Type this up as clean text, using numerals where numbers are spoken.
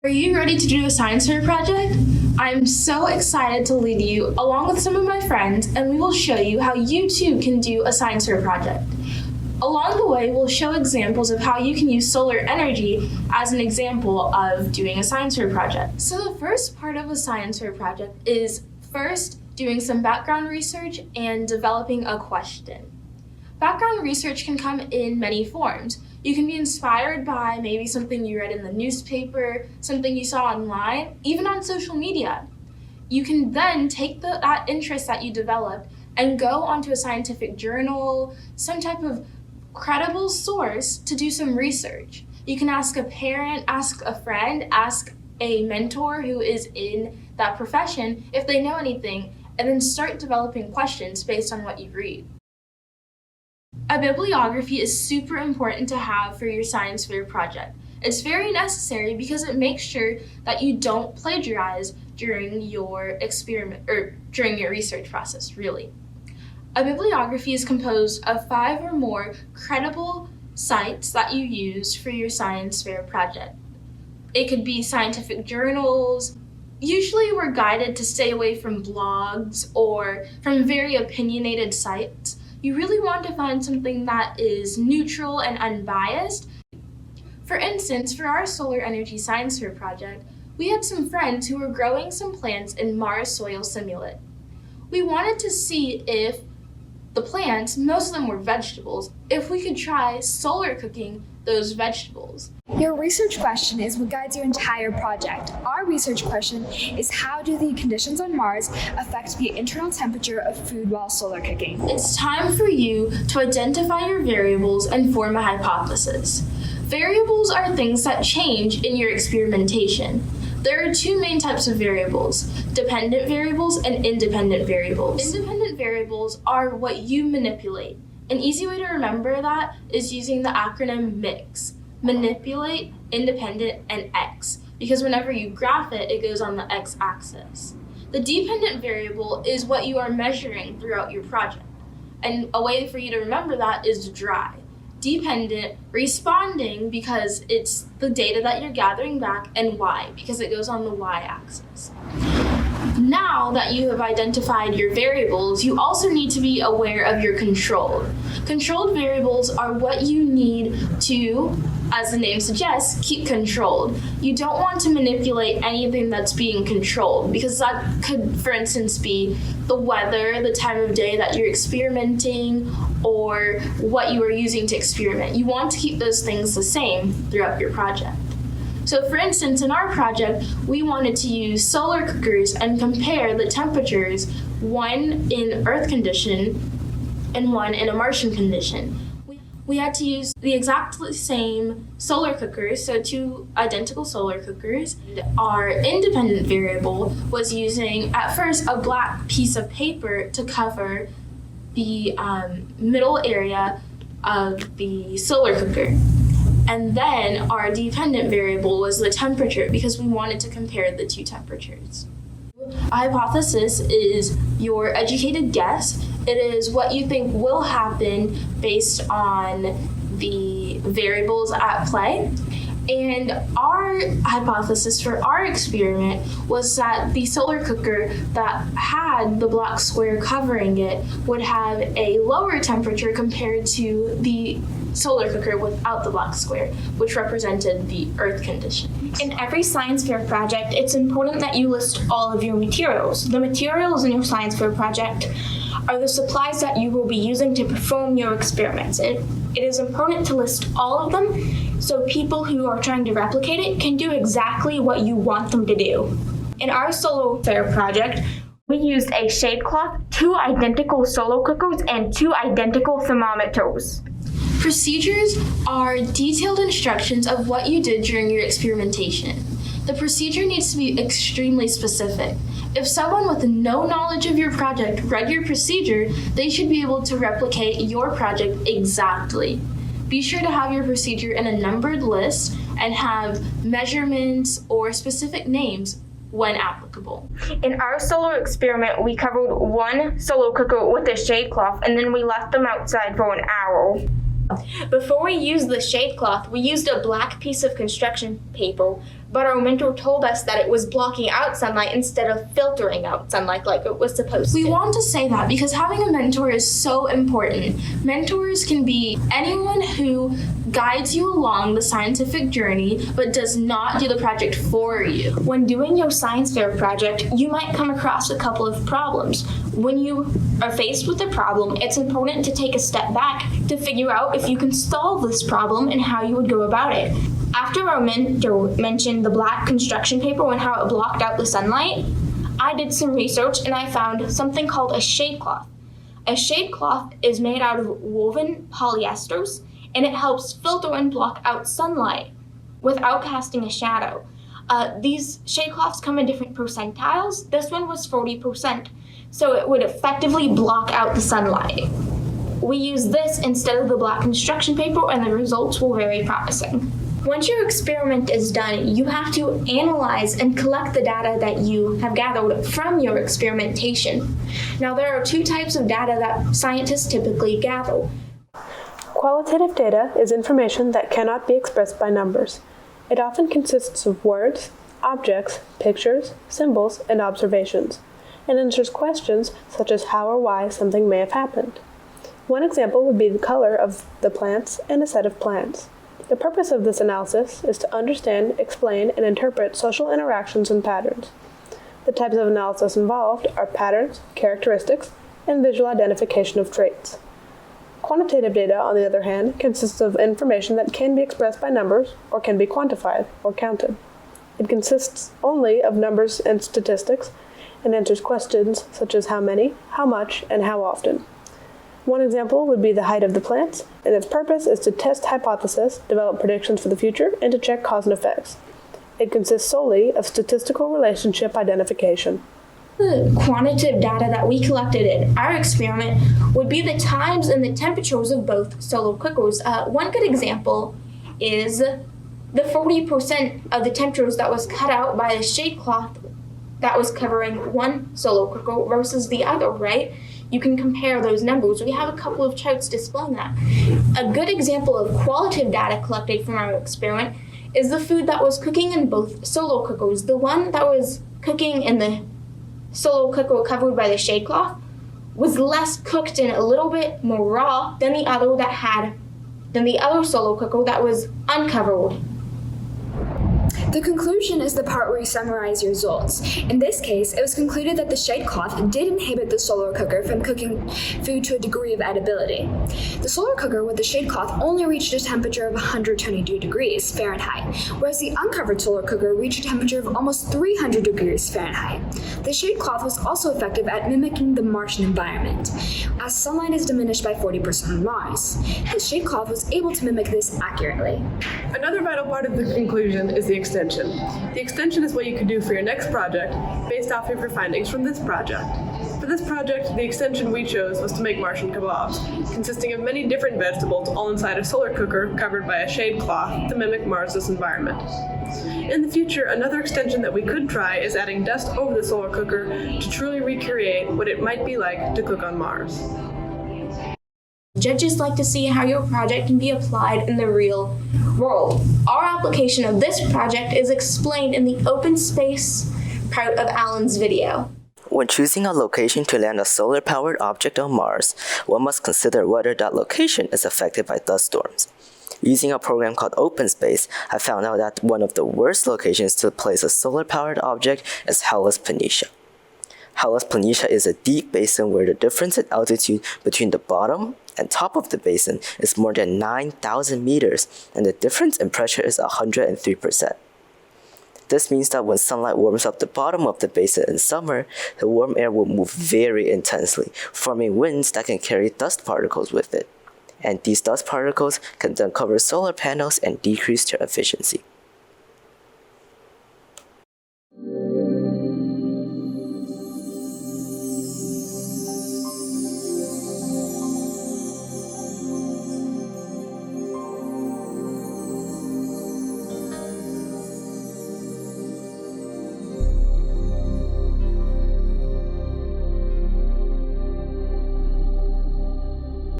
Are you ready to do a science fair project? I'm so excited to lead you along with some of my friends, and we will show you how you too can do a science fair project. Along the way, we'll show examples of how you can use solar energy as an example of doing a science fair project. So the first part of a science fair project is first doing some background research and developing a question. Background research can come in many forms. You can be inspired by maybe something you read in the newspaper, something you saw online, even on social media. You can then take that interest that you developed and go onto a scientific journal, some type of credible source to do some research. You can ask a parent, ask a friend, ask a mentor who is in that profession if they know anything, and then start developing questions based on what you read. A bibliography is super important to have for your science fair project. It's very necessary because it makes sure that you don't plagiarize during your experiment or during your research process, really. A bibliography is composed of 5 or more credible sites that you use for your science fair project. It could be scientific journals. Usually we're guided to stay away from blogs or from very opinionated sites. You really want to find something that is neutral and unbiased. For instance, for our solar energy science fair project, we had some friends who were growing some plants in Mars soil simulate. We wanted to see if the plants, most of them were vegetables, if we could try solar cooking those vegetables. Your research question is what guides your entire project. Our research question is how do the conditions on Mars affect the internal temperature of food while solar cooking? It's time for you to identify your variables and form a hypothesis. Variables are things that change in your experimentation. There are 2 main types of variables, dependent variables and independent variables. Independent variables are what you manipulate. An easy way to remember that is using the acronym MIX. Manipulate, independent, and X, because whenever you graph it, it goes on the X-axis. The dependent variable is what you are measuring throughout your project, and a way for you to remember that is dry. Dependent, responding because it's the data that you're gathering back, and Y, because it goes on the Y-axis. Now that you have identified your variables, you also need to be aware of your controlled. Controlled variables are what you need to, as the name suggests, keep controlled. You don't want to manipulate anything that's being controlled because that could, for instance, be the weather, the time of day that you're experimenting, or what you are using to experiment. You want to keep those things the same throughout your project. So for instance, in our project, we wanted to use solar cookers and compare the temperatures, one in Earth condition and one in a Martian condition. We had to use the exactly same solar cookers, so 2 identical solar cookers. Our independent variable was using, at first, a black piece of paper to cover the middle area of the solar cooker. And then our dependent variable was the temperature because we wanted to compare the 2 temperatures. A hypothesis is your educated guess. It is what you think will happen based on the variables at play. And our hypothesis for our experiment was that the solar cooker that had the black square covering it would have a lower temperature compared to the solar cooker without the black square, which represented the Earth condition. In every science fair project, it's important that you list all of your materials. The materials in your science fair project are the supplies that you will be using to perform your experiments. It is important to list all of them so people who are trying to replicate it can do exactly what you want them to do. In our solar fair project, we used a shade cloth, 2 identical solar cookers, and 2 identical thermometers. Procedures are detailed instructions of what you did during your experimentation. The procedure needs to be extremely specific. If someone with no knowledge of your project read your procedure, they should be able to replicate your project exactly. Be sure to have your procedure in a numbered list and have measurements or specific names when applicable. In our solar experiment, we covered 1 solar cooker with a shade cloth and then we left them outside for an hour. Before we used the shade cloth, we used a black piece of construction paper but our mentor told us that it was blocking out sunlight instead of filtering out sunlight like it was supposed to. We want to say that because having a mentor is so important. Mentors can be anyone who guides you along the scientific journey but does not do the project for you. When doing your science fair project, you might come across a couple of problems. When you are faced with a problem, it's important to take a step back to figure out if you can solve this problem and how you would go about it. After our mentor mentioned the black construction paper and how it blocked out the sunlight, I did some research and I found something called a shade cloth. A shade cloth is made out of woven polyesters, and it helps filter and block out sunlight without casting a shadow. These shade cloths come in different percentiles. This one was 40%, so it would effectively block out the sunlight. We used this instead of the black construction paper, and the results were very promising. Once your experiment is done, you have to analyze and collect the data that you have gathered from your experimentation. Now, there are two types of data that scientists typically gather. Qualitative data is information that cannot be expressed by numbers. It often consists of words, objects, pictures, symbols, and observations, and answers questions such as how or why something may have happened. One example would be the color of the plants in a set of plants. The purpose of this analysis is to understand, explain, and interpret social interactions and patterns. The types of analysis involved are patterns, characteristics, and visual identification of traits. Quantitative data, on the other hand, consists of information that can be expressed by numbers or can be quantified or counted. It consists only of numbers and statistics and answers questions such as how many, how much, and how often. One example would be the height of the plants, and its purpose is to test hypotheses, develop predictions for the future, and to check cause and effects. It consists solely of statistical relationship identification. The quantitative data that we collected in our experiment would be the times and the temperatures of both solar cookers. One good example is the 40% of the temperatures that was cut out by the shade cloth that was covering one solar cooker versus the other, right? You can compare those numbers. We have a couple of charts displaying that. A good example of qualitative data collected from our experiment is the food that was cooking in both solar cookers. The one that was cooking in the solar cooker covered by the shade cloth was less cooked and a little bit more raw than the other solar cooker that was uncovered. The conclusion is the part where you summarize your results. In this case, it was concluded that the shade cloth did inhibit the solar cooker from cooking food to a degree of edibility. The solar cooker with the shade cloth only reached a temperature of 122 degrees Fahrenheit, whereas the uncovered solar cooker reached a temperature of almost 300 degrees Fahrenheit. The shade cloth was also effective at mimicking the Martian environment, as sunlight is diminished by 40% on Mars. The shade cloth was able to mimic this accurately. Another vital part of the conclusion is the extension. The extension is what you could do for your next project based off of your findings from this project. For this project, the extension we chose was to make Martian kebabs, consisting of many different vegetables all inside a solar cooker covered by a shade cloth to mimic Mars's environment. In the future, another extension that we could try is adding dust over the solar cooker to truly recreate what it might be like to cook on Mars. Judges like to see how your project can be applied in the real world. Our application of this project is explained in the open space part of Alan's video. When choosing a location to land a solar-powered object on Mars, one must consider whether that location is affected by dust storms. Using a program called OpenSpace, I found out that one of the worst locations to place a solar-powered object is Hellas Planitia. Hellas Planitia is a deep basin where the difference in altitude between the bottom and top of the basin is more than 9,000 meters, and the difference in pressure is 103%. This means that when sunlight warms up the bottom of the basin in summer, the warm air will move very intensely, forming winds that can carry dust particles with it. And these dust particles can then cover solar panels and decrease their efficiency.